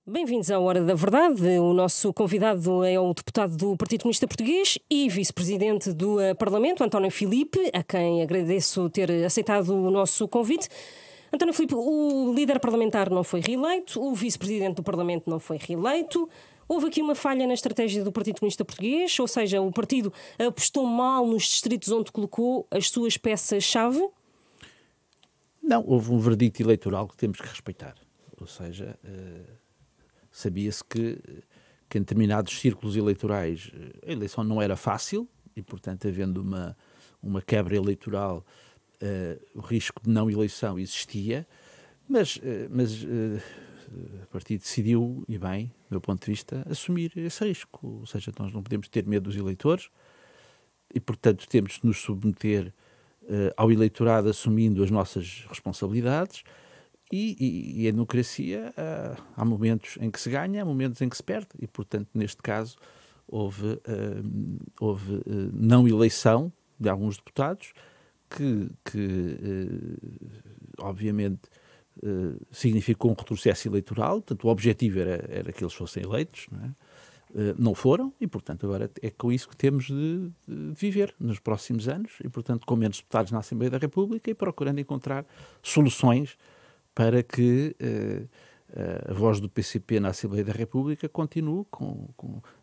Bem-vindos à Hora da Verdade. O nosso convidado é o deputado do Partido Comunista Português e vice-presidente do Parlamento, António Filipe, a quem agradeço ter aceitado o nosso convite. António Filipe, o líder parlamentar não foi reeleito, o vice-presidente do Parlamento não foi reeleito. Houve aqui uma falha na estratégia do Partido Comunista Português, ou seja, o partido apostou mal nos distritos onde colocou as suas peças-chave? Não, houve um verdicto eleitoral que temos que respeitar. Ou seja, sabia-se que em determinados círculos eleitorais a eleição não era fácil e, portanto, havendo uma quebra eleitoral, o risco de não eleição existia, mas o partido decidiu, e bem, do meu ponto de vista, assumir esse risco. Ou seja, nós não podemos ter medo dos eleitores e, portanto, temos de nos submeter ao eleitorado assumindo as nossas responsabilidades. E a democracia, há momentos em que se ganha, há momentos em que se perde. E, portanto, neste caso, houve não eleição de alguns deputados que obviamente, significou um retrocesso eleitoral. Portanto, o objetivo era que eles fossem eleitos, não é? Não foram e, portanto, agora é com isso que temos de viver nos próximos anos e, portanto, com menos deputados na Assembleia da República e procurando encontrar soluções para que a voz do PCP na Assembleia da República continue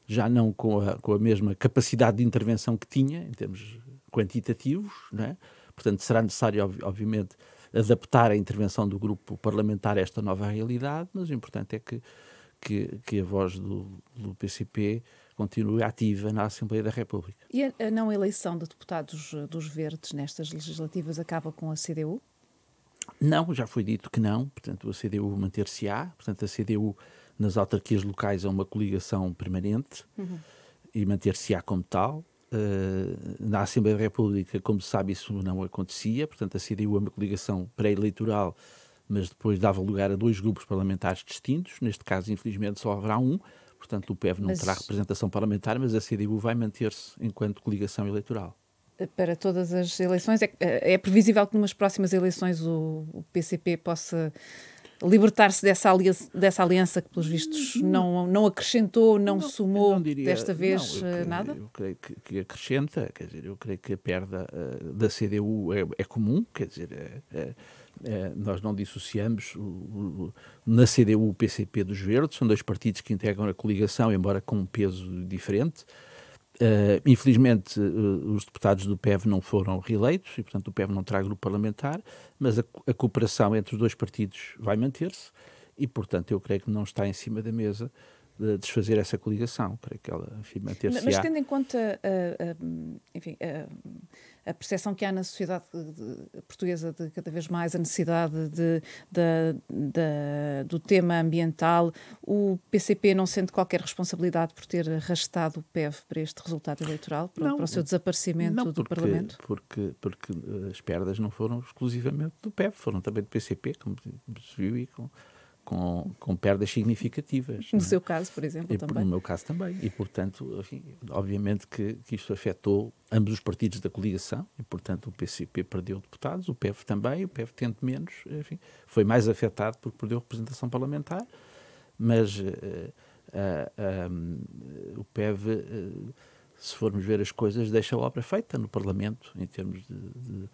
já não com a mesma capacidade de intervenção que tinha, em termos quantitativos, não é? Portanto, será necessário, obviamente, adaptar a intervenção do grupo parlamentar a esta nova realidade, mas o importante é que a voz do PCP continue ativa na Assembleia da República. E a não eleição de deputados dos Verdes nestas legislativas acaba com a CDU? Não, já foi dito que não, portanto a CDU manter-se-á, portanto a CDU nas autarquias locais é uma coligação permanente e manter-se-á como tal. Na Assembleia da República, como se sabe, isso não acontecia, portanto a CDU é uma coligação pré-eleitoral, mas depois dava lugar a dois grupos parlamentares distintos, neste caso infelizmente só haverá um, portanto o PEV não terá representação parlamentar, mas a CDU vai manter-se enquanto coligação eleitoral. Para todas as eleições, é previsível que numas próximas eleições o PCP possa libertar-se dessa aliança que, pelos vistos, não acrescentou, não somou desta vez nada? Eu creio que acrescenta, quer dizer, eu creio que a perda da CDU é comum, quer dizer, nós não dissociamos na CDU o PCP dos Verdes, são dois partidos que integram a coligação, embora com um peso diferente. Infelizmente os deputados do PEV não foram reeleitos e, portanto, o PEV não terá grupo parlamentar, mas a cooperação entre os dois partidos vai manter-se e, portanto, eu creio que não está em cima da mesa de desfazer essa coligação. Creio que ela, enfim, manter-se-á. Mas tendo em conta a percepção que há na sociedade portuguesa de cada vez mais a necessidade do tema ambiental, o PCP não sente qualquer responsabilidade por ter arrastado o PEV para este resultado eleitoral, para o seu desaparecimento do Parlamento? Porque as perdas não foram exclusivamente do PEV, foram também do PCP, como se viu, e com perdas significativas. No seu caso, por exemplo, também. No meu caso também. E, portanto, enfim, obviamente que isto afetou ambos os partidos da coligação e, portanto, o PCP perdeu deputados, o PEV também, o PEV tendo menos, enfim, foi mais afetado porque perdeu representação parlamentar, mas o PEV, se formos ver as coisas, deixa a obra feita no Parlamento, em termos de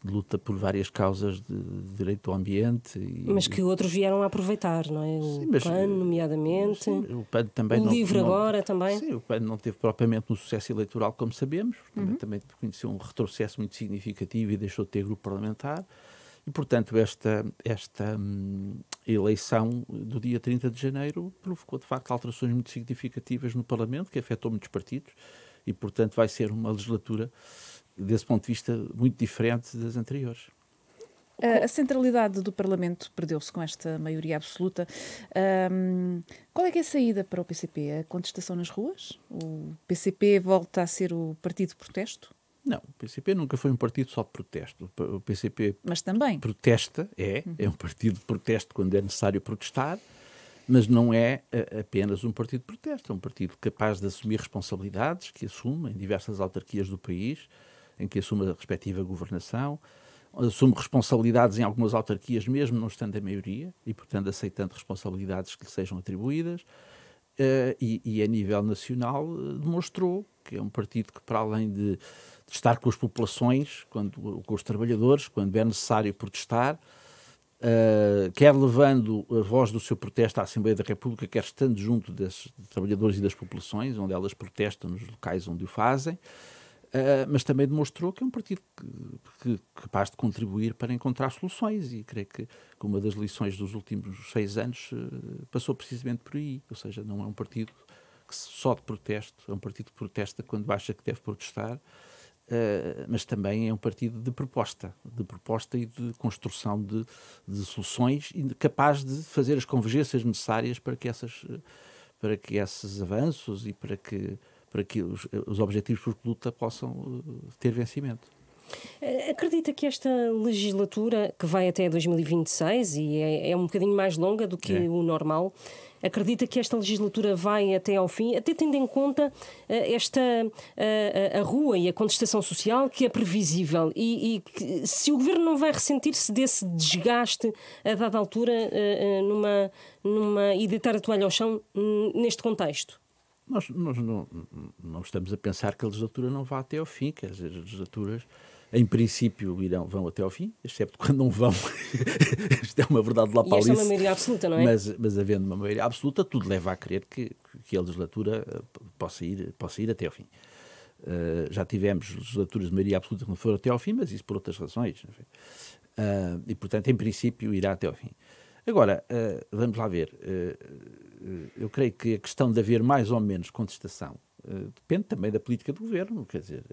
luta por várias causas de direito ao ambiente. Mas que outros vieram a aproveitar, não é? O PAN, nomeadamente. Sim, o PAN também o LIVRE agora também. Sim, o PAN não teve propriamente um sucesso eleitoral, como sabemos. Também conheceu um retrocesso muito significativo e deixou de ter grupo parlamentar. E, portanto, esta eleição do dia 30 de janeiro provocou, de facto, alterações muito significativas no Parlamento, que afetou muitos partidos. E, portanto, vai ser uma legislatura, desse ponto de vista, muito diferente das anteriores. A centralidade do Parlamento perdeu-se com esta maioria absoluta. Qual é que é a saída para o PCP? A contestação nas ruas? O PCP volta a ser o partido de protesto? Não, o PCP nunca foi um partido só de protesto. O PCP mas também protesta, é um partido de protesto quando é necessário protestar, mas não é apenas um partido de protesto, é um partido capaz de assumir responsabilidades, que assume em diversas autarquias do país, em que assume a respectiva governação, assume responsabilidades em algumas autarquias, mesmo não estando a maioria, e, portanto, aceitando responsabilidades que lhe sejam atribuídas. E a nível nacional demonstrou que é um partido que, para além de estar com as populações, com os trabalhadores, quando é necessário protestar, quer levando a voz do seu protesto à Assembleia da República, quer estando junto dos trabalhadores e das populações, onde elas protestam nos locais onde o fazem, mas também demonstrou que é um partido que capaz de contribuir para encontrar soluções, e creio que uma das lições dos últimos 6 anos passou precisamente por aí. Ou seja, não é um partido só de protesto, é um partido que protesta quando acha que deve protestar, mas também é um partido de proposta e de construção de soluções, e capaz de fazer as convergências necessárias para que esses avanços e para que os objetivos por que luta possam ter vencimento. Acredita que esta legislatura, que vai até 2026 e é um bocadinho mais longa do que o normal, acredita que esta legislatura vai até ao fim, até tendo em conta a rua e a contestação social, que é previsível, e que, se o Governo não vai ressentir-se desse desgaste a dada altura e deitar a toalha ao chão neste contexto? Nós não estamos a pensar que a legislatura não vá até ao fim, quer dizer, as legislaturas, em princípio, vão até ao fim, excepto quando não vão. Isto é uma verdade lá para Alice. E esta é uma maioria absoluta, não é? Mas havendo uma maioria absoluta, tudo leva a crer que a legislatura possa ir até ao fim. Já tivemos legislaturas de maioria absoluta que não foram até ao fim, mas isso por outras razões. E, portanto, em princípio, irá até ao fim. Agora, vamos lá ver. Eu creio que a questão de haver mais ou menos contestação depende também da política do governo, quer dizer,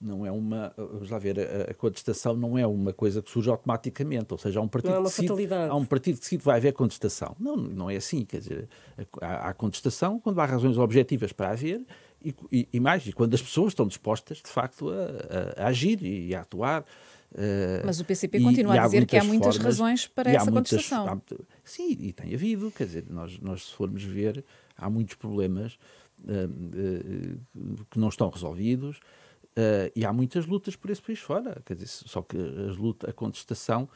não é vamos lá ver, a contestação não é uma coisa que surge automaticamente, ou seja, há um partido que decide que vai haver contestação. Não é assim, quer dizer, há contestação quando há razões objetivas para haver e quando as pessoas estão dispostas, de facto, a agir e a atuar. Mas o PCP continua a dizer que há muitas razões para essa contestação. Sim, e tem havido, quer dizer, nós se formos ver, há muitos problemas que não estão resolvidos, e há muitas lutas por esse país fora, quer dizer, só que a contestação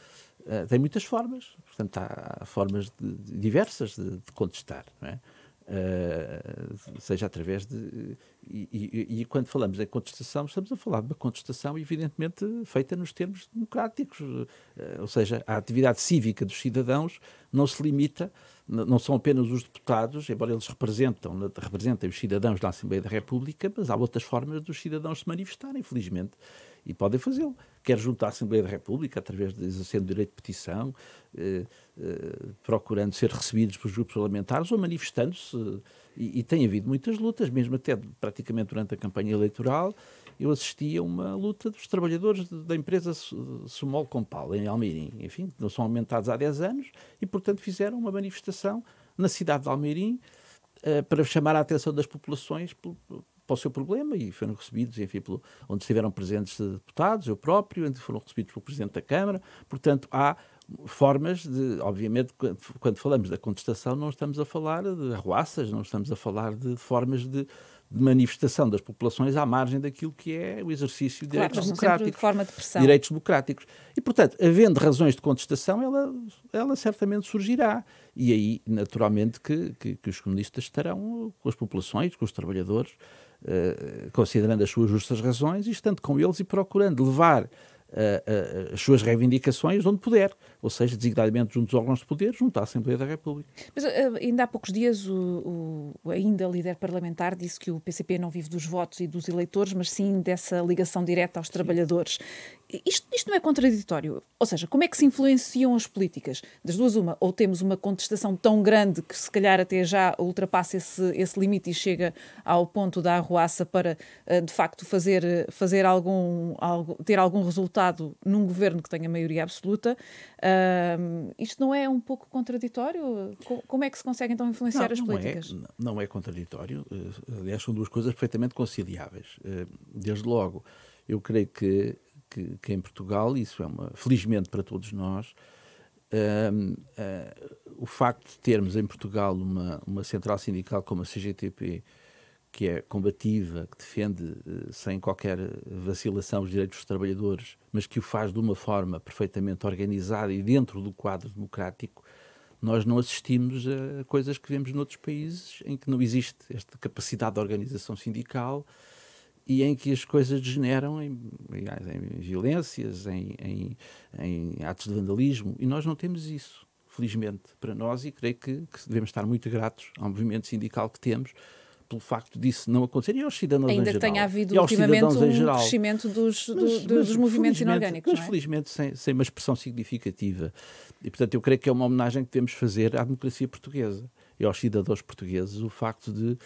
tem muitas formas, portanto há formas diversas de contestar, não é? Seja através de... E quando falamos em contestação, estamos a falar de uma contestação evidentemente feita nos termos democráticos, ou seja, a atividade cívica dos cidadãos não se limita, não são apenas os deputados, embora eles representem os cidadãos da Assembleia da República, mas há outras formas dos cidadãos se manifestarem, felizmente, e podem fazê-lo, quer junto à Assembleia da República, através de exercendo o direito de petição, procurando ser recebidos pelos grupos parlamentares ou manifestando-se, e tem havido muitas lutas, mesmo até praticamente durante a campanha eleitoral. Eu assisti a uma luta dos trabalhadores da empresa Sumol Compal, em Almeirim, enfim, que não são aumentados há 10 anos, e portanto fizeram uma manifestação na cidade de Almeirim para chamar a atenção das populações para o seu problema, e foram recebidos, enfim, onde estiveram presentes deputados, eu próprio, onde foram recebidos pelo Presidente da Câmara. Portanto, há formas de, obviamente, quando falamos da contestação, não estamos a falar de arruaças, não estamos a falar de formas de manifestação das populações à margem daquilo que é o exercício de direitos democráticos. De forma de pressão. Direitos democráticos. E, portanto, havendo razões de contestação, ela certamente surgirá. E aí, naturalmente, que os comunistas estarão com as populações, com os trabalhadores, considerando as suas justas razões e estando com eles e procurando levar as suas reivindicações onde puder, ou seja, designadamente junto aos órgãos de poder, junto à Assembleia da República. Mas ainda há poucos dias o ainda líder parlamentar disse que o PCP não vive dos votos e dos eleitores, mas sim dessa ligação direta aos trabalhadores. Isto não é contraditório? Ou seja, como é que se influenciam as políticas? Das duas uma, ou temos uma contestação tão grande que se calhar até já ultrapassa esse limite e chega ao ponto da arruaça para, de facto, ter algum resultado num governo que tenha maioria absoluta. Isto não é um pouco contraditório? Como é que se consegue então influenciar as políticas? Não é contraditório. Aliás, são duas coisas perfeitamente conciliáveis. Desde logo, eu creio que em Portugal, isso é felizmente para todos nós, o facto de termos em Portugal uma central sindical como a CGTP, que é combativa, que defende sem qualquer vacilação os direitos dos trabalhadores, mas que o faz de uma forma perfeitamente organizada e dentro do quadro democrático, nós não assistimos a coisas que vemos noutros países em que não existe esta capacidade de organização sindical e em que as coisas degeneram em violências, em atos de vandalismo, e nós não temos isso, felizmente, para nós, e creio que devemos estar muito gratos ao movimento sindical que temos, pelo facto disso não acontecer, e aos cidadãos ainda em geral. Ainda que tenha havido ultimamente um crescimento dos movimentos inorgânicos, mas felizmente sem uma expressão significativa. E, portanto, eu creio que é uma homenagem que devemos fazer à democracia portuguesa e aos cidadãos portugueses, o facto de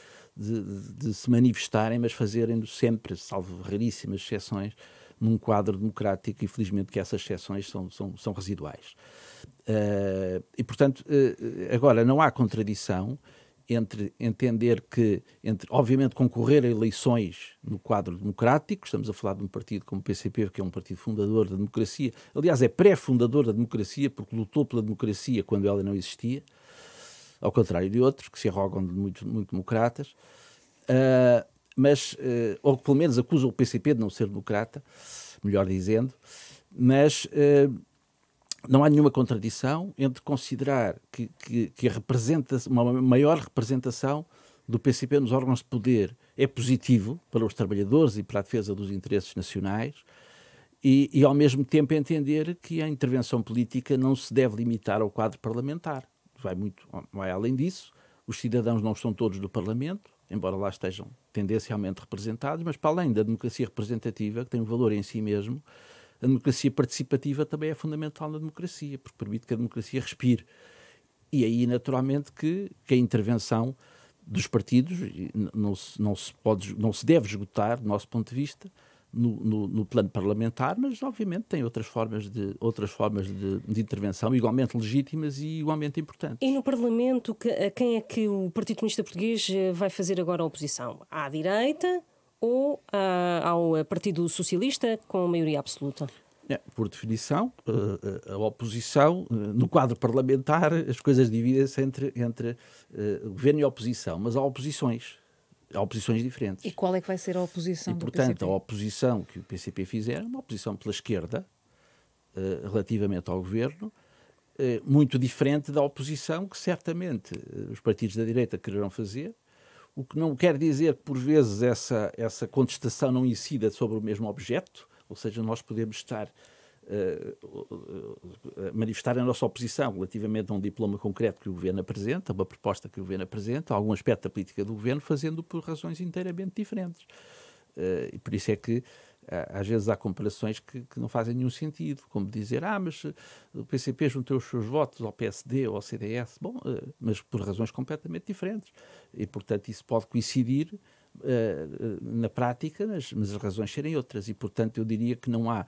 se manifestarem, mas fazerem-no sempre, salvo raríssimas exceções, num quadro democrático, e felizmente que essas exceções são residuais. E, portanto, agora não há contradição entre entender que, obviamente, concorrer a eleições no quadro democrático, estamos a falar de um partido como o PCP, que é um partido fundador da democracia, aliás, é pré-fundador da democracia, porque lutou pela democracia quando ela não existia, ao contrário de outros, que se arrogam de muito democratas, ou que pelo menos acusam o PCP de não ser democrata, melhor dizendo, mas não há nenhuma contradição entre considerar que uma maior representação do PCP nos órgãos de poder é positivo para os trabalhadores e para a defesa dos interesses nacionais e ao mesmo tempo entender que a intervenção política não se deve limitar ao quadro parlamentar. Vai além disso. Os cidadãos não estão todos do Parlamento, embora lá estejam tendencialmente representados, mas para além da democracia representativa, que tem um valor em si mesmo, a democracia participativa também é fundamental na democracia, porque permite que a democracia respire. E aí, naturalmente, que a intervenção dos partidos não se deve esgotar, do nosso ponto de vista, no plano parlamentar, mas, obviamente, tem outras formas de intervenção igualmente legítimas e igualmente importantes. E no Parlamento, a quem é que o Partido Comunista Português vai fazer agora a oposição? À direita ou ao Partido Socialista com maioria absoluta? Por definição, a oposição, no quadro parlamentar, as coisas dividem-se entre governo e oposição, mas há oposições diferentes. E qual é que vai ser a oposição do PCP? E, portanto, a oposição que o PCP fizer é uma oposição pela esquerda, relativamente ao governo, muito diferente da oposição que certamente os partidos da direita quererão fazer, o que não quer dizer que, por vezes, essa contestação não incida sobre o mesmo objeto, ou seja, nós podemos estar a manifestar a nossa oposição relativamente a um diploma concreto que o governo apresenta, uma proposta que o governo apresenta, algum aspecto da política do governo, fazendo por razões inteiramente diferentes. E por isso é que às vezes há comparações que não fazem nenhum sentido, como dizer, mas o PCP juntou os seus votos ao PSD ou ao CDS, mas por razões completamente diferentes. E, portanto, isso pode coincidir na prática, mas as razões serem outras. E, portanto, eu diria que não há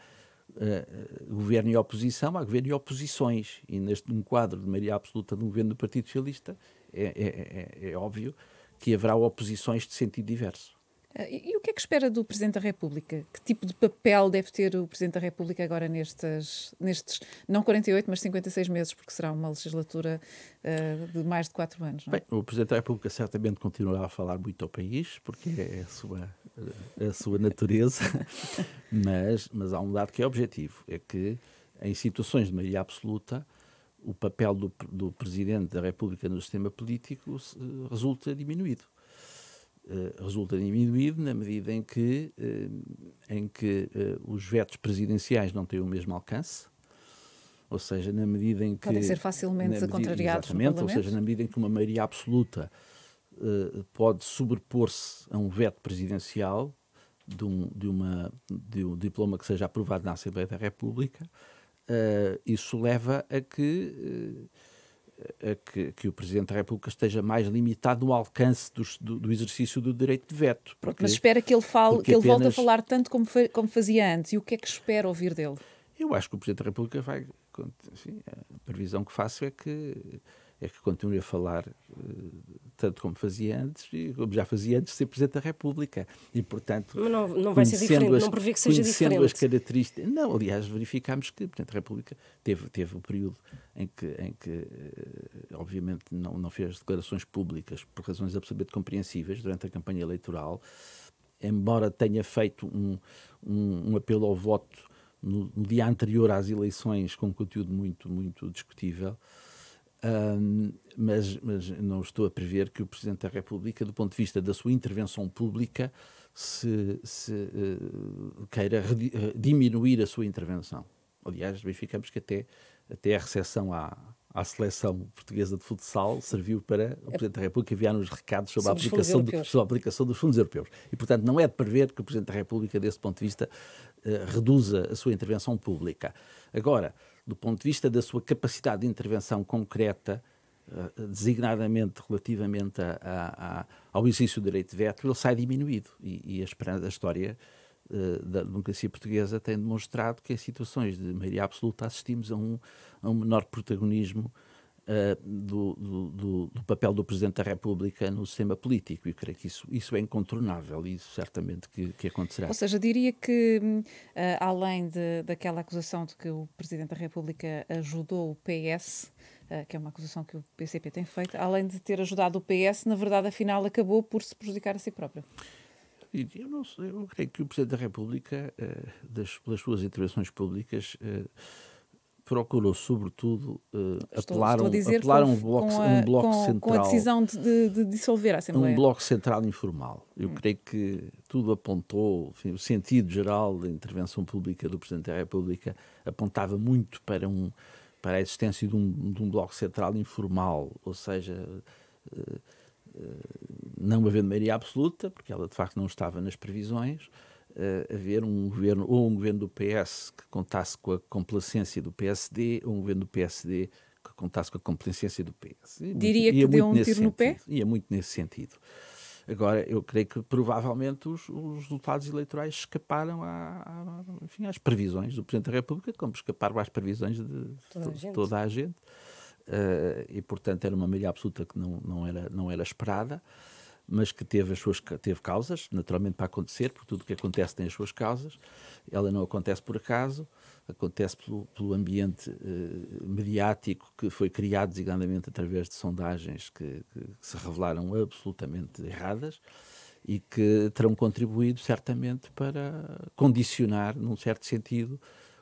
governo e oposição, há governo e oposições. E num quadro de maioria absoluta de um governo do Partido Socialista, é óbvio que haverá oposições de sentido diverso. E o que é que espera do Presidente da República? Que tipo de papel deve ter o Presidente da República agora nestes não 48, mas 56 meses, porque será uma legislatura de mais de 4 anos, não é? Bem, o Presidente da República certamente continuará a falar muito ao país, porque é a sua natureza, mas há um dado que é objetivo, é que em situações de maioria absoluta, o papel do Presidente da República no sistema político resulta diminuído. Resulta diminuído na medida em que os vetos presidenciais não têm o mesmo alcance, ou seja, na medida em que... Podem ser facilmente contrariados no Parlamento. Ou seja, na medida em que uma maioria absoluta pode sobrepor-se a um veto presidencial de um diploma que seja aprovado na Assembleia da República, isso leva a que o Presidente da República esteja mais limitado no alcance do exercício do direito de veto. Mas espera que ele volte a falar tanto como fazia antes. E o que é que espera ouvir dele? Eu acho que o Presidente da República vai... Enfim, a previsão que faço é que continue a falar tanto como fazia antes, e como já fazia antes de ser Presidente da República. E, portanto, mas não vai ser diferente, não prevê que seja diferente. Conhecendo as características... Não, aliás, verificámos que o Presidente da República teve o período em que obviamente, não fez declarações públicas por razões absolutamente compreensíveis durante a campanha eleitoral, embora tenha feito um apelo ao voto no dia anterior às eleições com um conteúdo muito, muito discutível. Mas não estou a prever que o Presidente da República, do ponto de vista da sua intervenção pública, se queira diminuir a sua intervenção. Aliás, verificamos que até a recepção à seleção portuguesa de futsal serviu para o Presidente da República enviar uns recados sobre a aplicação dos fundos europeus. E, portanto, não é de prever que o Presidente da República, desse ponto de vista, reduza a sua intervenção pública. Agora, do ponto de vista da sua capacidade de intervenção concreta, designadamente relativamente ao exercício do direito de veto, ele sai diminuído. E a história da democracia portuguesa tem demonstrado que em situações de maioria absoluta assistimos a um menor protagonismo do papel do Presidente da República no sistema político, e creio que isso é incontornável, e isso certamente que acontecerá. Ou seja, diria que, além daquela acusação de que o Presidente da República ajudou o PS, que é uma acusação que o PCP tem feito, além de ter ajudado o PS, na verdade, afinal, acabou por se prejudicar a si próprio. Eu creio que o Presidente da República, pelas suas intervenções públicas, procurou, sobretudo, apelar a um bloco central. Com a decisão de dissolver a Assembleia. Um bloco central informal. Eu creio que tudo apontou, enfim, o sentido geral da intervenção pública do Presidente da República apontava muito para a existência de um bloco central informal, ou seja, não havendo maioria absoluta, porque ela de facto não estava nas previsões, haver um governo do PS que contasse com a complacência do PSD, ou um governo do PSD que contasse com a complacência do PS. Diria que deu um tiro no pé? Ia muito nesse sentido. Agora, eu creio que provavelmente os resultados eleitorais escaparam enfim, às previsões do Presidente da República, como escaparam às previsões de toda a gente. E, portanto, era uma maioria absoluta que não era esperada, mas que teve causas, naturalmente, para acontecer, porque tudo o que acontece tem as suas causas. Ela não acontece por acaso, acontece pelo ambiente mediático que foi criado designadamente através de sondagens que se revelaram absolutamente erradas e que terão contribuído, certamente, para condicionar, num certo sentido,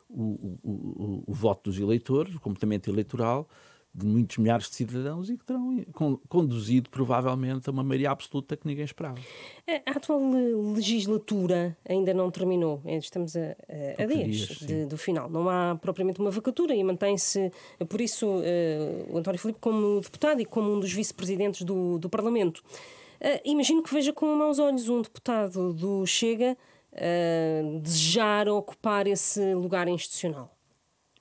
o voto dos eleitores, o comportamento eleitoral de muitos milhares de cidadãos, e que terão conduzido provavelmente a uma maioria absoluta que ninguém esperava. A atual legislatura ainda não terminou, estamos a dias do final. Não há propriamente uma vacatura e mantém-se, por isso, o António Filipe como deputado e como um dos vice-presidentes do Parlamento. Imagino que veja com maus olhos um deputado do Chega desejar ocupar esse lugar institucional.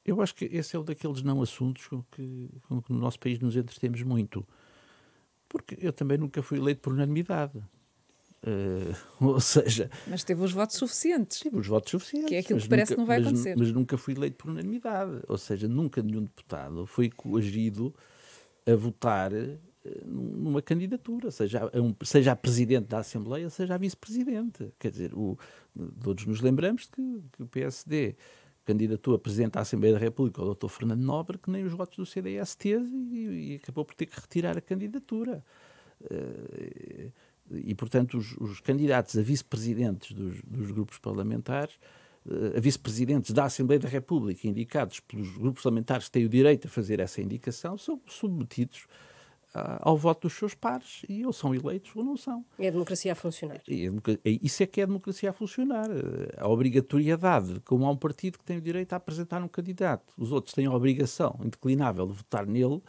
Eu acho que esse é um daqueles não assuntos com que no nosso país nos entretemos muito. Porque eu também nunca fui eleito por unanimidade. Ou seja... Mas teve os votos suficientes. Teve os votos suficientes. Que é aquilo que parece que não vai acontecer. Mas nunca fui eleito por unanimidade. Ou seja, nunca nenhum deputado foi coagido a votar numa candidatura, seja a Presidente da Assembleia, seja a Vice-Presidente. Quer dizer, todos nos lembramos que o PSD... candidatou a Presidente da Assembleia da República, o Dr. Fernando Nobre, que nem os votos do CDS teve e acabou por ter que retirar a candidatura. E, portanto, os candidatos a vice-presidentes dos grupos parlamentares, a vice-presidentes da Assembleia da República, indicados pelos grupos parlamentares que têm o direito a fazer essa indicação, são submetidos ao voto dos seus pares, e ou são eleitos ou não são. É a democracia a funcionar. Isso é que é a democracia a funcionar. A obrigatoriedade, como há um partido que tem o direito a apresentar um candidato, os outros têm a obrigação indeclinável de votar nele,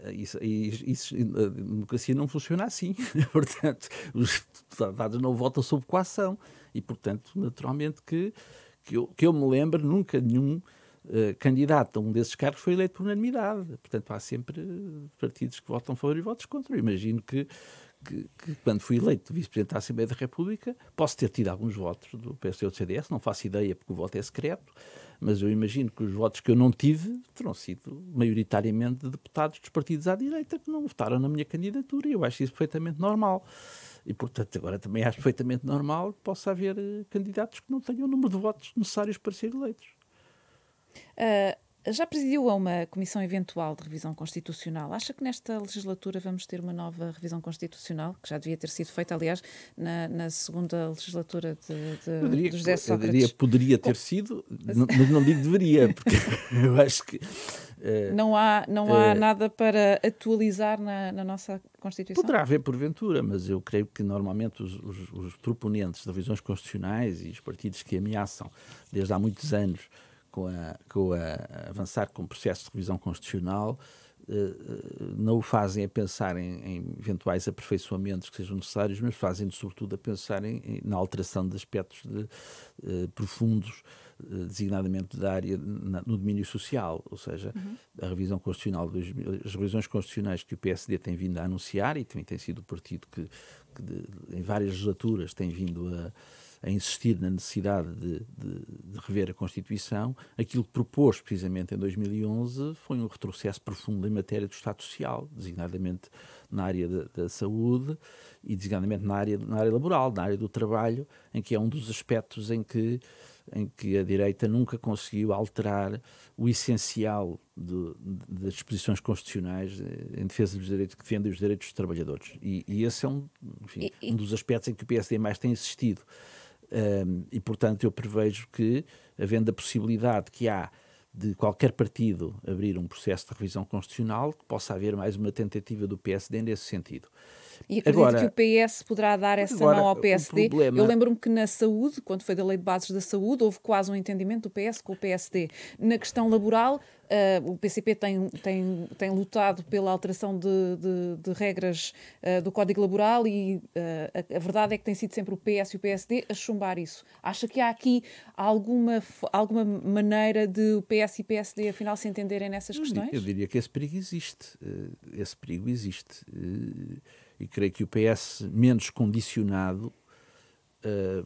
a democracia não funciona assim. Portanto, os deputados não votam sob coação. E, portanto, naturalmente que eu me lembro, nunca nenhum candidato a um desses cargos foi eleito por unanimidade. Portanto, há sempre partidos que votam a favor e votos contra. Eu imagino que quando fui eleito vice-presidente da Assembleia da República, posso ter tido alguns votos do PSD ou do CDS, não faço ideia porque o voto é secreto, mas eu imagino que os votos que eu não tive terão sido maioritariamente de deputados dos partidos à direita que não votaram na minha candidatura, e eu acho isso perfeitamente normal. E, portanto, agora também acho perfeitamente normal que possa haver candidatos que não tenham o número de votos necessários para ser eleitos. Já presidiu a uma comissão eventual de revisão constitucional. Acha que nesta legislatura vamos ter uma nova revisão constitucional, que já devia ter sido feita, aliás, na segunda legislatura de José Sócrates? Eu diria que poderia ter sido, mas não digo deveria, porque eu acho que... Não há nada para atualizar na nossa Constituição? Poderá haver, porventura, mas eu creio que normalmente os proponentes de revisões constitucionais e os partidos que ameaçam desde há muitos anos com a avançar com o processo de revisão constitucional, não o fazem a pensar em eventuais aperfeiçoamentos que sejam necessários, mas fazem sobretudo a pensar na alteração de aspectos profundos, designadamente da área no domínio social, ou seja, a revisão constitucional, as revisões constitucionais que o PSD tem vindo a anunciar, e também tem sido o partido que em várias legislaturas tem vindo a insistir na necessidade de rever a Constituição. Aquilo que propôs precisamente em 2011 foi um retrocesso profundo em matéria do Estado Social, designadamente na área da saúde e designadamente na área laboral, na área do trabalho, em que é um dos aspectos em que a direita nunca conseguiu alterar o essencial das disposições constitucionais em defesa dos direitos, que defendem os direitos dos trabalhadores. E esse é um dos aspectos em que o PSD mais tem insistido. E, portanto, eu prevejo que, havendo a possibilidade que há de qualquer partido abrir um processo de revisão constitucional, que possa haver mais uma tentativa do PSD nesse sentido. E acredito que o PS poderá dar essa mão ao PSD. Eu lembro-me que na saúde, quando foi da Lei de Bases da Saúde, houve quase um entendimento do PS com o PSD. Na questão laboral, o PCP tem lutado pela alteração de regras do Código Laboral e a verdade é que tem sido sempre o PS e o PSD a chumbar isso. Acha que há aqui alguma maneira de o PS e o PSD afinal se entenderem nessas questões? Eu diria que esse perigo existe. E creio que o PS, menos condicionado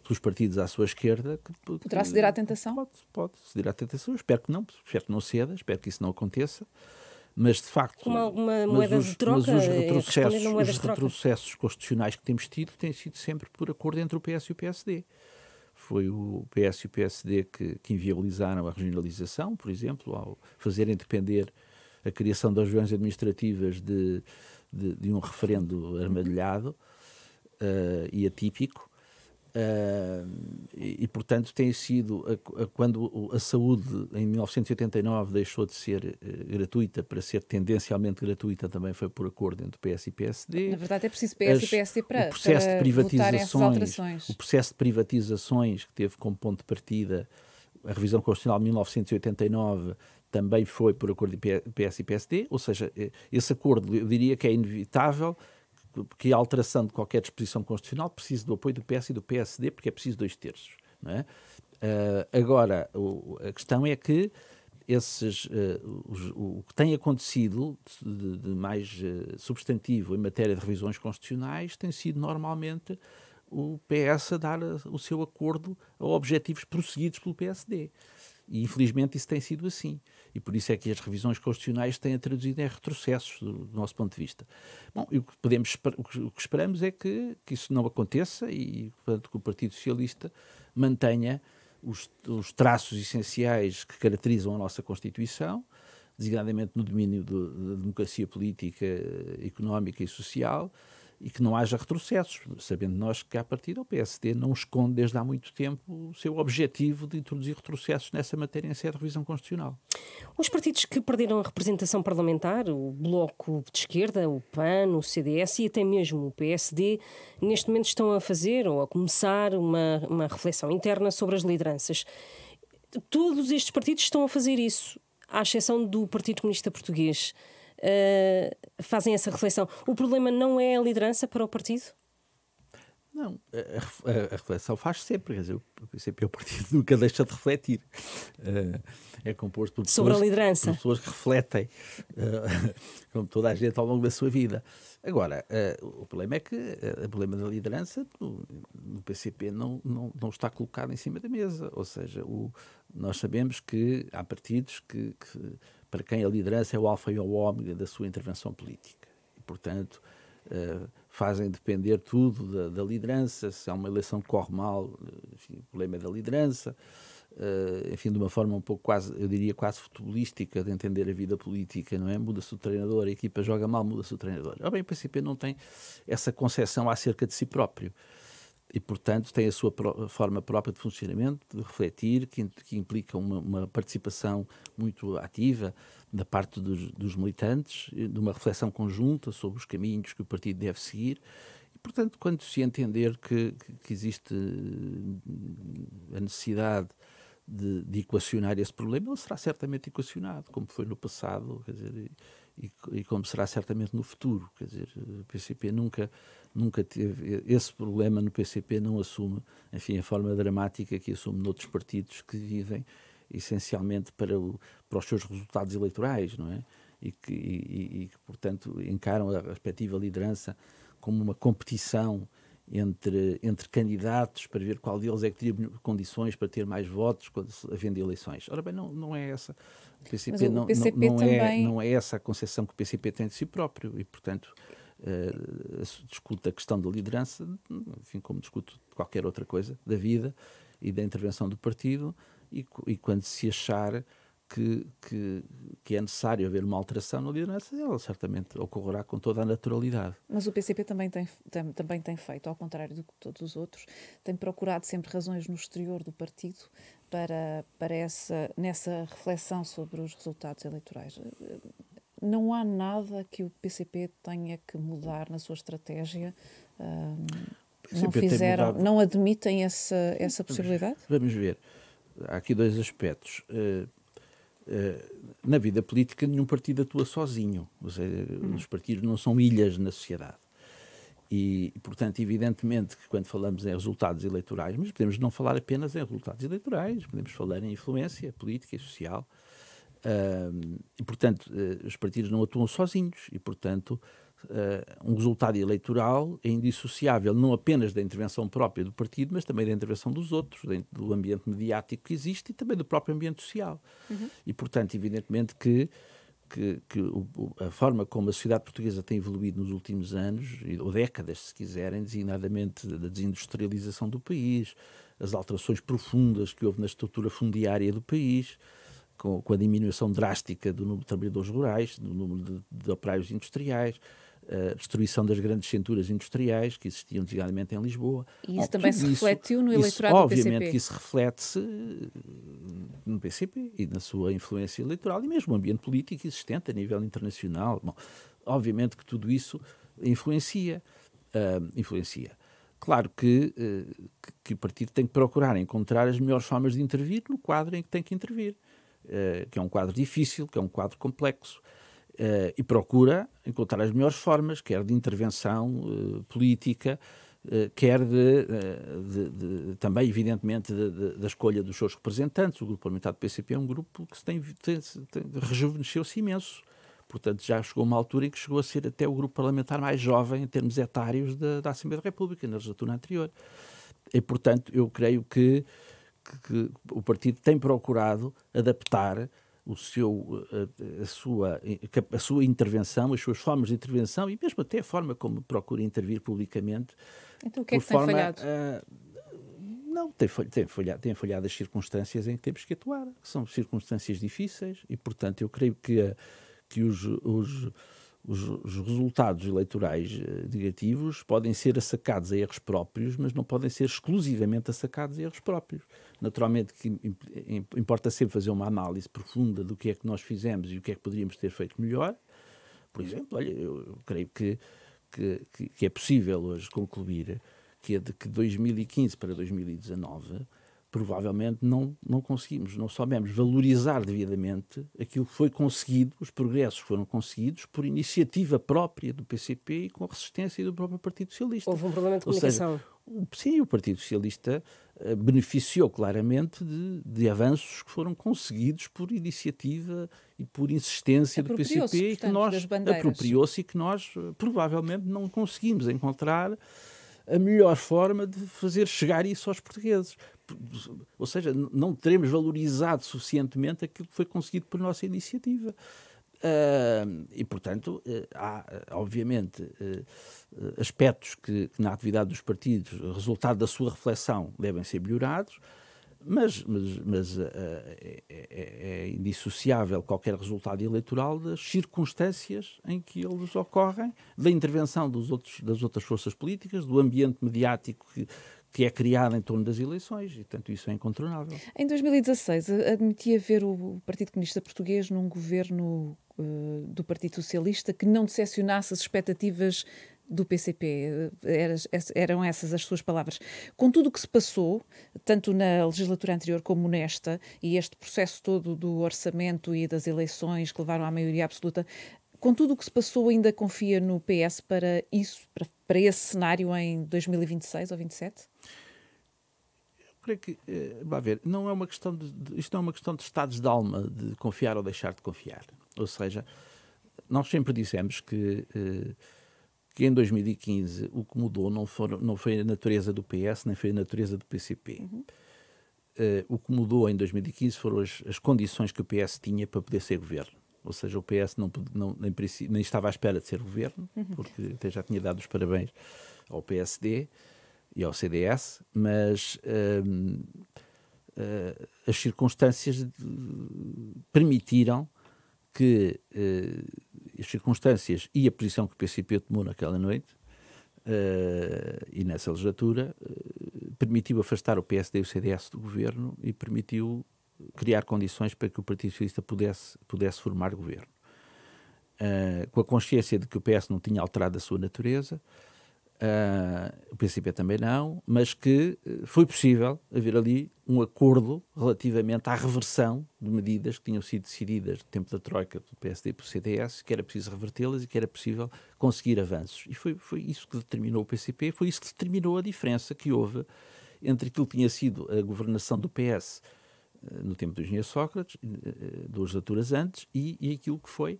pelos partidos à sua esquerda... Poderá ceder à tentação? Pode ceder à tentação. Espero que não ceda, espero que isso não aconteça. Mas, de facto... Como alguma moeda de troca? Os retrocessos constitucionais que temos tido têm sido sempre por acordo entre o PS e o PSD. Foi o PS e o PSD que inviabilizaram a regionalização, por exemplo, ao fazerem depender a criação das regiões administrativas de um referendo armadilhado e atípico, e portanto tem sido, quando a saúde em 1989 deixou de ser gratuita para ser tendencialmente gratuita, também foi por acordo entre o PS e PSD. Na verdade é preciso PS e PSD para votarem essas alterações. O processo de privatizações que teve como ponto de partida a revisão constitucional de 1989 também foi por acordo de PS e PSD, ou seja, esse acordo, eu diria que é inevitável que a alteração de qualquer disposição constitucional precise do apoio do PS e do PSD, porque é preciso 2/3. Não é? Agora, a questão é que o que tem acontecido de mais substantivo em matéria de revisões constitucionais tem sido normalmente o PS a dar o seu acordo a objetivos prosseguidos pelo PSD. E, infelizmente, isso tem sido assim. E por isso é que as revisões constitucionais têm traduzido em retrocessos do nosso ponto de vista. Bom, e o que esperamos é que isso não aconteça e, portanto, que o Partido Socialista mantenha os traços essenciais que caracterizam a nossa Constituição, designadamente no domínio da democracia política, económica e social, e que não haja retrocessos, sabendo nós que, à partida, o PSD não esconde desde há muito tempo o seu objetivo de introduzir retrocessos nessa matéria em sede de revisão constitucional. Os partidos que perderam a representação parlamentar, o Bloco de Esquerda, o PAN, o CDS e até mesmo o PSD, neste momento estão a fazer ou a começar uma reflexão interna sobre as lideranças. Todos estes partidos estão a fazer isso, à exceção do Partido Comunista Português. Fazem essa reflexão. O problema não é a liderança para o partido? Não, a reflexão faz sempre, quer dizer, o PCP, o partido nunca deixa de refletir. É composto por pessoas, sobre a liderança, por pessoas que refletem, como toda a gente ao longo da sua vida. Agora, o problema é que o problema da liderança no PCP não está colocado em cima da mesa. Ou seja, nós sabemos que há partidos que para quem a liderança é o alfa e o ômega da sua intervenção política. E, portanto, fazem depender tudo da liderança. Se há uma eleição que corre mal, enfim, o problema é da liderança. Enfim, de uma forma um pouco quase, eu diria quase futebolística de entender a vida política, não é? Muda-se o treinador, a equipa joga mal, muda-se o treinador. Ora bem, o PCP não tem essa concepção acerca de si próprio e, portanto, tem a sua forma própria de funcionamento, de refletir, que implica uma participação muito ativa da parte dos militantes, de uma reflexão conjunta sobre os caminhos que o partido deve seguir. E, portanto, quando se entender que existe a necessidade de equacionar esse problema, ele será certamente equacionado, como foi no passado, quer dizer, e como será certamente no futuro. Quer dizer, o PCP nunca teve esse problema. No PCP não assume, enfim, a forma dramática que assume noutros partidos que vivem essencialmente para os seus resultados eleitorais, não é? E que, portanto, encaram a respectiva liderança como uma competição entre candidatos para ver qual deles é que teria condições para ter mais votos quando havendo eleições. Ora bem, não é essa. O PCP, não é essa a concepção que o PCP tem de si próprio e, portanto, discute a questão da liderança, enfim, como discute qualquer outra coisa da vida e da intervenção do partido, e quando se achar que é necessário haver uma alteração na liderança, ela certamente ocorrerá com toda a naturalidade. Mas o PCP também tem feito, ao contrário do que todos os outros, tem procurado sempre razões no exterior do partido nessa reflexão sobre os resultados eleitorais. Não há nada que o PCP tenha que mudar na sua estratégia? Não admitem essa possibilidade? Vamos ver. Há aqui dois aspectos. Na vida política, nenhum partido atua sozinho. Ou seja, os partidos não são ilhas na sociedade. E, portanto, evidentemente que quando falamos em resultados eleitorais, mas podemos não falar apenas em resultados eleitorais, podemos falar em influência política e social. E, portanto, os partidos não atuam sozinhos e, portanto, um resultado eleitoral é indissociável não apenas da intervenção própria do partido, mas também da intervenção dos outros, do ambiente mediático que existe e também do próprio ambiente social. E, portanto, evidentemente que a forma como a sociedade portuguesa tem evoluído nos últimos anos, ou décadas, se quiserem, designadamente da desindustrialização do país, as alterações profundas que houve na estrutura fundiária do país, com a diminuição drástica do número de trabalhadores rurais, do número de operários industriais, a destruição das grandes centuras industriais que existiam designadamente em Lisboa. E isso também se refletiu no eleitorado do PCP? Obviamente que isso reflete-se no PCP e na sua influência eleitoral e mesmo no ambiente político existente a nível internacional. Bom, obviamente que tudo isso influencia. Claro que o partido tem que procurar encontrar as melhores formas de intervir no quadro em que tem que intervir. Que é um quadro difícil, que é um quadro complexo, e procura encontrar as melhores formas, quer de intervenção política, quer também, evidentemente, da escolha dos seus representantes. O grupo parlamentar do PCP é um grupo que rejuvenesceu-se imenso. Portanto, já chegou uma altura em que chegou a ser até o grupo parlamentar mais jovem em termos etários da Assembleia da República, na legislatura anterior. E, portanto, eu creio que o partido tem procurado adaptar a sua intervenção, as suas formas de intervenção e mesmo até a forma como procura intervir publicamente. Então o que é que tem falhado? Não, tem falhado as circunstâncias em que temos que atuar, que são circunstâncias difíceis e, portanto, eu creio que os resultados eleitorais negativos podem ser assacados a erros próprios, mas não podem ser exclusivamente assacados a erros próprios. Naturalmente que importa sempre fazer uma análise profunda do que é que nós fizemos e o que é que poderíamos ter feito melhor. Por exemplo, olha, eu creio que é possível hoje concluir que de 2015 para 2019 provavelmente não conseguimos, não soubemos valorizar devidamente aquilo que foi conseguido, os progressos foram conseguidos por iniciativa própria do PCP e com a resistência do próprio Partido Socialista. Houve um problema de comunicação. Ou seja, Sim, o Partido Socialista beneficiou claramente de avanços que foram conseguidos por iniciativa e por insistência do PCP, e que nós apropriou-se, e que nós provavelmente não conseguimos encontrar a melhor forma de fazer chegar isso aos portugueses. Ou seja, não teremos valorizado suficientemente aquilo que foi conseguido por nossa iniciativa. E, portanto, há, obviamente, aspectos que na atividade dos partidos, resultado da sua reflexão, devem ser melhorados, mas é indissociável qualquer resultado eleitoral das circunstâncias em que eles ocorrem, da intervenção das outras forças políticas, do ambiente mediático que é criado em torno das eleições, e, portanto, isso é incontornável. Em 2016, admitia ver o Partido Comunista Português num governo do Partido Socialista que não decepcionasse as expectativas do PCP. Eram essas as suas palavras. Com tudo o que se passou, tanto na legislatura anterior como nesta, e este processo todo do orçamento e das eleições que levaram à maioria absoluta, com tudo o que se passou, ainda confia no PS para isso, para esse cenário em 2026 ou 2027? Eu creio que, vá ver, não é uma questão isto não é uma questão de estados de alma, de confiar ou deixar de confiar. Ou seja, nós sempre dissemos que em 2015 o que mudou não foi a natureza do PS, nem foi a natureza do PCP. O que mudou em 2015 foram as condições que o PS tinha para poder ser governo. Ou seja, o PS nem estava à espera de ser governo, porque até já tinha dado os parabéns ao PSD e ao CDS, mas as circunstâncias permitiram que as circunstâncias e a posição que o PCP tomou naquela noite e nessa legislatura permitiu afastar o PSD e o CDS do governo e permitiu criar condições para que o Partido Socialista pudesse formar governo. Com a consciência de que o PS não tinha alterado a sua natureza, o PCP também não, mas que foi possível haver ali um acordo relativamente à reversão de medidas que tinham sido decididas no tempo da Troika do PSD e do CDS, que era preciso revertê-las e que era possível conseguir avanços. E foi isso que determinou o PCP, foi isso que determinou a diferença que houve entre aquilo que tinha sido a governação do PS no tempo do engenheiro Sócrates, 2 legislaturas antes, e aquilo que foi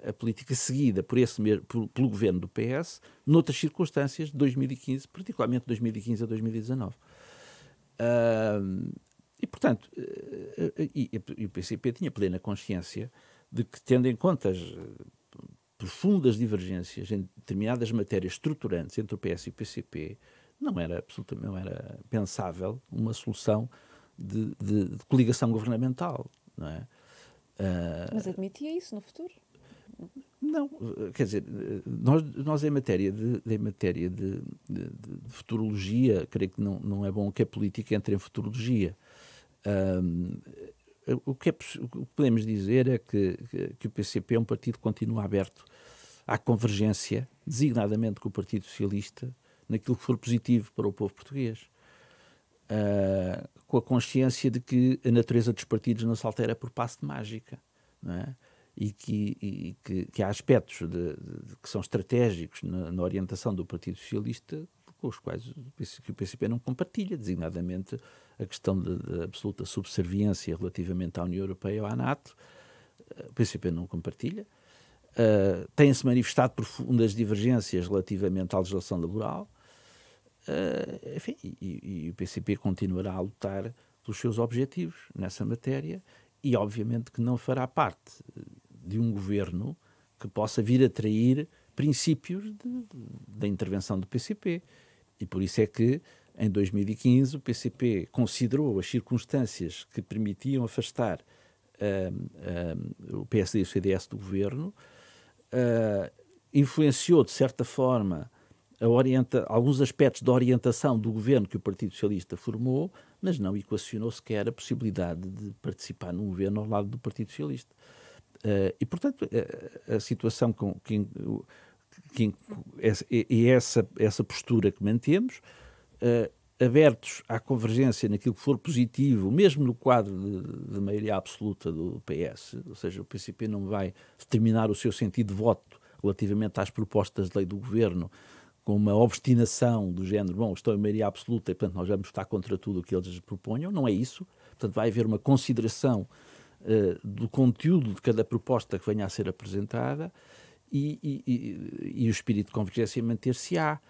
a política seguida pelo governo do PS noutras circunstâncias de 2015, particularmente de 2015 a 2019. E, portanto, o PCP tinha plena consciência de que, tendo em conta as profundas divergências em determinadas matérias estruturantes entre o PS e o PCP, não era pensável uma solução de coligação governamental, não é? Mas admitia isso no futuro? Não, quer dizer, nós em matéria de futurologia, creio que não é bom que a política entre em futurologia. O que podemos dizer é que o PCP é um partido que continua aberto à convergência, designadamente com o Partido Socialista, naquilo que for positivo para o povo português. Com a consciência de que a natureza dos partidos não se altera por passe de mágica, não é? E que há aspectos que são estratégicos na orientação do Partido Socialista com os quais o PCP não compartilha, designadamente a questão da absoluta subserviência relativamente à União Europeia ou à NATO. O PCP não compartilha. Têm-se manifestado profundas divergências relativamente à legislação laboral. Enfim, e o PCP continuará a lutar pelos seus objetivos nessa matéria e, obviamente, que não fará parte de um governo que possa vir a trair princípios da intervenção do PCP. E por isso é que, em 2015, o PCP considerou as circunstâncias que permitiam afastar o PSD e o CDS do governo, influenciou, de certa forma, alguns aspectos da orientação do governo que o Partido Socialista formou, mas não equacionou sequer a possibilidade de participar num governo ao lado do Partido Socialista. E, portanto, a situação essa postura que mantemos, abertos à convergência naquilo que for positivo, mesmo no quadro de maioria absoluta do PS, ou seja, o PCP não vai determinar o seu sentido de voto relativamente às propostas de lei do governo com uma obstinação do género, bom, estou em maioria absoluta e, portanto, nós vamos votar contra tudo o que eles proponham. Não é isso. Portanto, vai haver uma consideração do conteúdo de cada proposta que venha a ser apresentada e o espírito de convergência manter-se-á,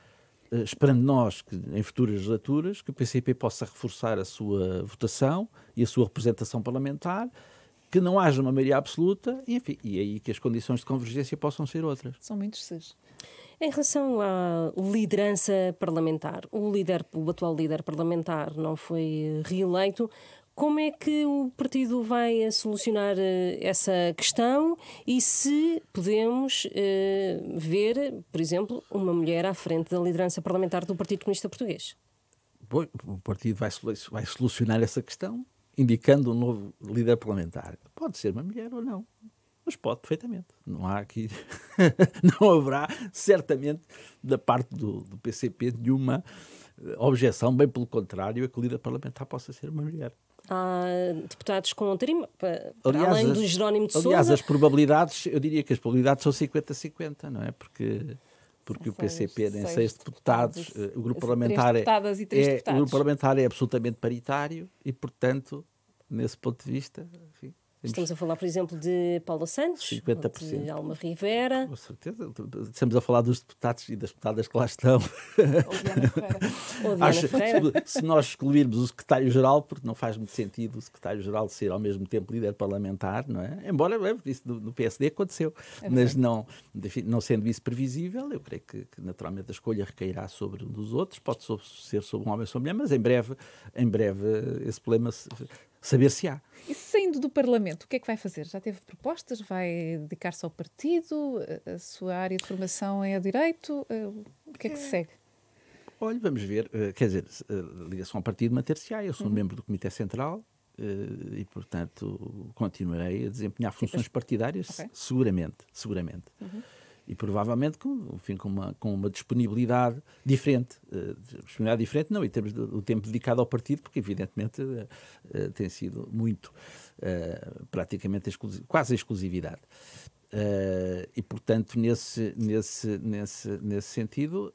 esperando nós, que em futuras legislaturas, que o PCP possa reforçar a sua votação e a sua representação parlamentar, que não haja uma maioria absoluta e, enfim, e aí que as condições de convergência possam ser outras. São muitos seis. Em relação à liderança parlamentar, o atual líder parlamentar não foi reeleito. Como é que o partido vai solucionar essa questão e se podemos ver, por exemplo, uma mulher à frente da liderança parlamentar do Partido Comunista Português? Bom, o partido vai solucionar essa questão indicando um novo líder parlamentar. Pode ser uma mulher ou não, mas pode perfeitamente. Não há aqui, não haverá certamente da parte do PCP nenhuma objeção, bem pelo contrário, a que o líder parlamentar possa ser uma mulher. Há deputados com tarima, para além do Jerónimo de Sousa. Aliás, as probabilidades, eu diria que as probabilidades são 50-50, não é? Porque o PCP tem 6 deputados, o grupo parlamentar o grupo parlamentar é absolutamente paritário e, portanto, nesse ponto de vista, enfim, estamos a falar, por exemplo, de Paula Santos, 50%. de Alma Rivera. Com certeza. Estamos a falar dos deputados e das deputadas que lá estão. Ou Diana Ferreira. Se nós excluirmos o secretário-geral, porque não faz muito sentido o secretário-geral ser ao mesmo tempo líder parlamentar, não é? Embora isso no PSD aconteceu. Mas não sendo isso previsível, eu creio que naturalmente a escolha recairá sobre um dos outros, pode ser sobre um homem ou sobre uma mulher, mas em breve esse problema saber-se-á. E saindo do Parlamento, o que é que vai fazer? Já teve propostas? Vai dedicar-se ao partido? A sua área de formação é a direito? O que é que se segue? Olha, vamos ver. Quer dizer, a ligação ao partido manter-se-á. Eu sou membro do Comitê Central e, portanto, continuarei a desempenhar funções partidárias, seguramente. E provavelmente com uma disponibilidade diferente. Não em termos do tempo dedicado ao partido, porque evidentemente tem sido muito, praticamente quase a exclusividade. E portanto, nesse sentido,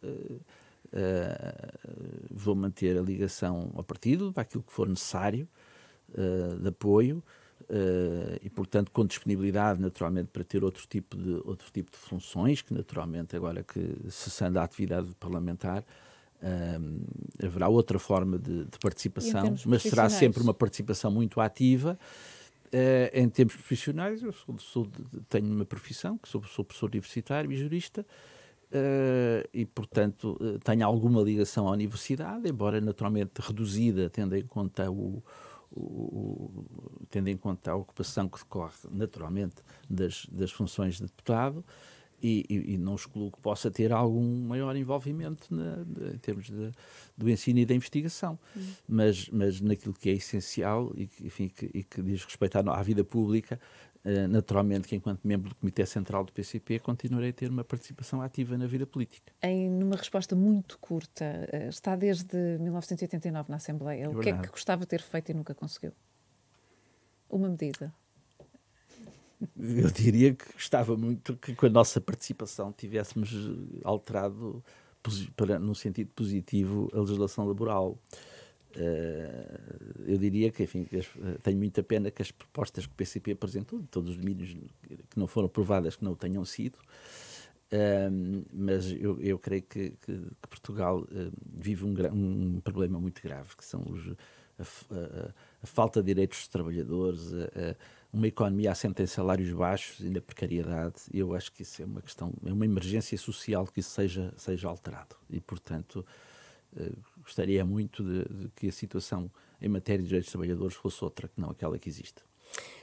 vou manter a ligação ao partido, para aquilo que for necessário, de apoio. E, portanto, com disponibilidade, naturalmente, para ter outro tipo de funções, que, naturalmente, agora que cessando a atividade parlamentar, haverá outra forma de participação, mas será sempre uma participação muito ativa. Em termos profissionais, eu tenho uma profissão, que sou professor universitário e jurista, e, portanto, tenho alguma ligação à universidade, embora, naturalmente, reduzida, tendo em conta a ocupação que decorre naturalmente das funções de deputado e não excluo que possa ter algum maior envolvimento em termos do ensino e da investigação, mas naquilo que é essencial e que diz respeito à vida pública, naturalmente que enquanto membro do Comitê Central do PCP continuarei a ter uma participação ativa na vida política. Numa resposta muito curta, está desde 1989 na Assembleia. O que é que gostava de ter feito e nunca conseguiu? Uma medida. Eu diria que gostava muito que com a nossa participação tivéssemos alterado num sentido positivo a legislação laboral. Eu diria que, enfim, tenho muita pena que as propostas que o PCP apresentou, de todos os domínios que não foram aprovadas, que não o tenham sido, mas eu creio que Portugal vive um problema muito grave, que são a falta de direitos dos trabalhadores, uma economia assente em salários baixos e na precariedade. Eu acho que isso é uma questão, é uma emergência social que isso seja alterado e, portanto, gostaria muito de que a situação em matéria de direitos dos trabalhadores fosse outra que não aquela que existe.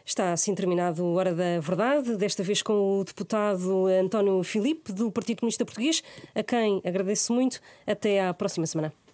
Está assim terminado a Hora da Verdade, desta vez com o deputado António Filipe, do Partido Comunista Português, a quem agradeço muito. Até à próxima semana.